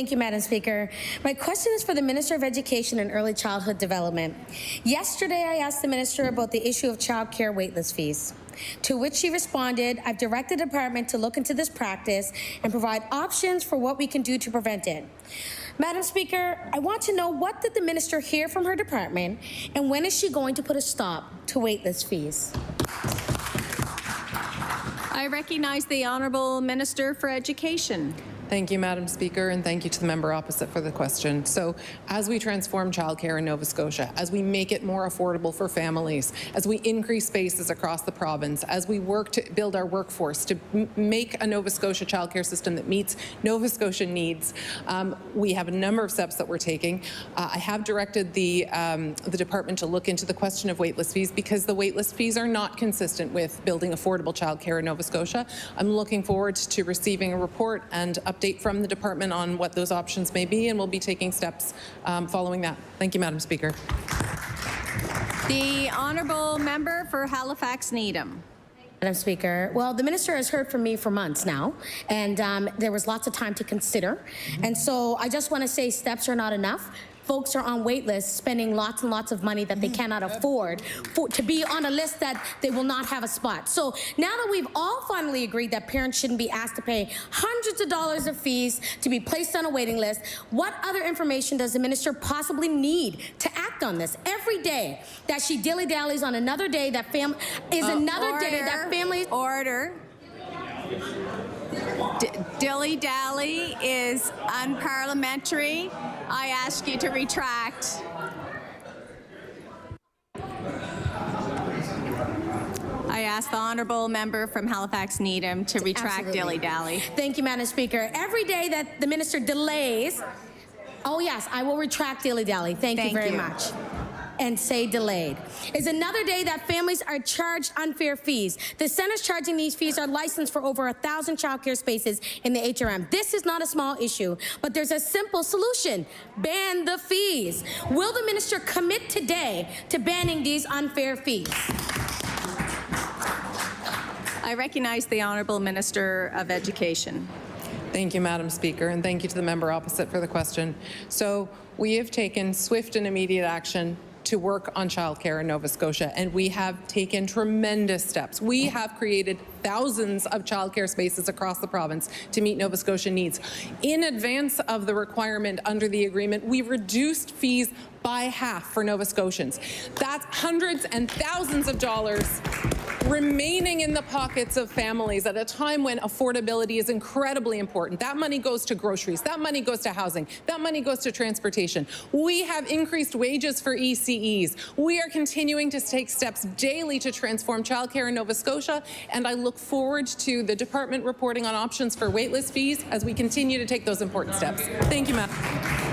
Thank you, Madam Speaker. My question is for the Minister of Education and Early Childhood Development. Yesterday, I asked the Minister about the issue of childcare waitlist fees, to which she responded, I've directed the department to look into this practice and provide options for what we can do to prevent it. Madam Speaker, I want to know, what did the Minister hear from her department, and when is she going to put a stop to waitlist fees? I recognize the Honourable Minister for Education. Thank you, Madam Speaker, and thank you to the member opposite for the question. So, as we transform childcare in Nova Scotia, as we make it more affordable for families, as we increase spaces across the province, as we work to build our workforce to make a Nova Scotia childcare system that meets Nova Scotia needs, we have a number of steps that we're taking. I have directed the department to look into the question of waitlist fees, because the waitlist fees are not consistent with building affordable childcare in Nova Scotia. I'm looking forward to receiving a report and update from the department on what those options may be, and we'll be taking steps following that. Thank you, Madam Speaker. The Honourable Member for Halifax Needham. Madam Speaker, well, the Minister has heard from me for months now, and there was lots of time to consider. And so I just want to say steps are not enough. Folks are on wait lists spending lots and lots of money that they cannot afford to be on a list that they will not have a spot. So now that we've all finally agreed that parents shouldn't be asked to pay hundreds of dollars of fees to be placed on a waiting list, what other information does the Minister possibly need to act on this? Every day that she dilly-dallies on another day that day that families... Order. Dilly-dally is unparliamentary. I ask you to retract. I ask the Honourable Member from Halifax Needham to retract dilly-dally. Thank you, Madam Speaker. Every day that the Minister delays... Oh, yes, I will retract dilly-dally. Thank you very much. And say delayed. Is another day that families are charged unfair fees. The centers charging these fees are licensed for over 1,000 childcare spaces in the HRM. This is not a small issue, but there's a simple solution. Ban the fees. Will the Minister commit today to banning these unfair fees? I recognize the Honourable Minister of Education. Thank you, Madam Speaker, and thank you to the member opposite for the question. So, we have taken swift and immediate action to work on childcare in Nova Scotia, and we have taken tremendous steps. We have created thousands of childcare spaces across the province to meet Nova Scotia needs. In advance of the requirement under the agreement, we reduced fees by half for Nova Scotians. That's hundreds and thousands of dollars remaining in the pockets of families at a time when affordability is incredibly important. That money goes to groceries, that money goes to housing, that money goes to transportation. We have increased wages for ECEs. We are continuing to take steps daily to transform childcare in Nova Scotia, and I look forward to the department reporting on options for waitlist fees as we continue to take those important steps. Thank you, Madam.